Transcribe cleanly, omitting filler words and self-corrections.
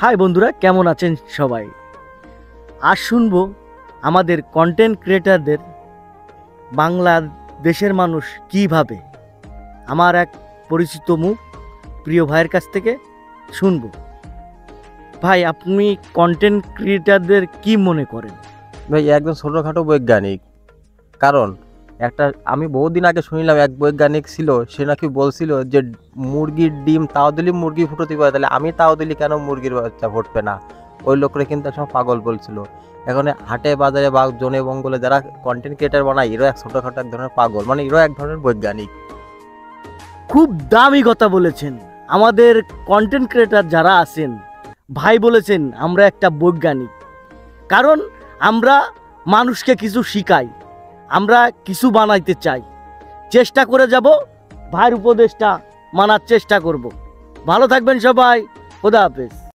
High বন্ধুরা, কেমন আছেন সবাই? আজ শুনবো আমাদের কন্টেন্ট ক্রিয়েটারদের বাংলাদেশের মানুষ কী ভাবে। আমার এক পরিচিত মুখ প্রিয় ভাইয়ের কাছ থেকে শুনবো। ভাই, আপনি কন্টেন্ট ক্রিয়েটারদের কি মনে করেন? ভাই একদম ছোটোখাটো বৈজ্ঞানিক। কারণ আমি বহুদিন আগে শুনলাম এক বৈজ্ঞানিক ছিল, সে নাকি বলছিল যে মুরগির ডিম তাও দিলি মুরগি ফুটতে পারে, তাহলে আমি তাও দিলি কেন মুরগির বাচ্চা ফুটবে না? ওই লোকরা কিন্তু একসময় পাগল বলছিল। এখন হাটে বাজারে বা জনে বঙ্গলে যারা কন্টেন্ট ক্রিয়েটার বানায়, এরও এক ছোটোখাটো এক ধরনের পাগল, মানে এরও এক ধরনের বৈজ্ঞানিক। খুব দামি কথা বলেছেন। আমাদের কন্টেন্ট ক্রিয়েটার যারা আছেন, ভাই বলেছেন আমরা একটা বৈজ্ঞানিক। কারণ আমরা মানুষকে কিছু শিখাই, আমরা কিছু বানাইতে চাই, চেষ্টা করে যাব, ভাইয়ের উপদেশটা মানার চেষ্টা করব। ভালো থাকবেন সবাই, খোদা হাফেজ।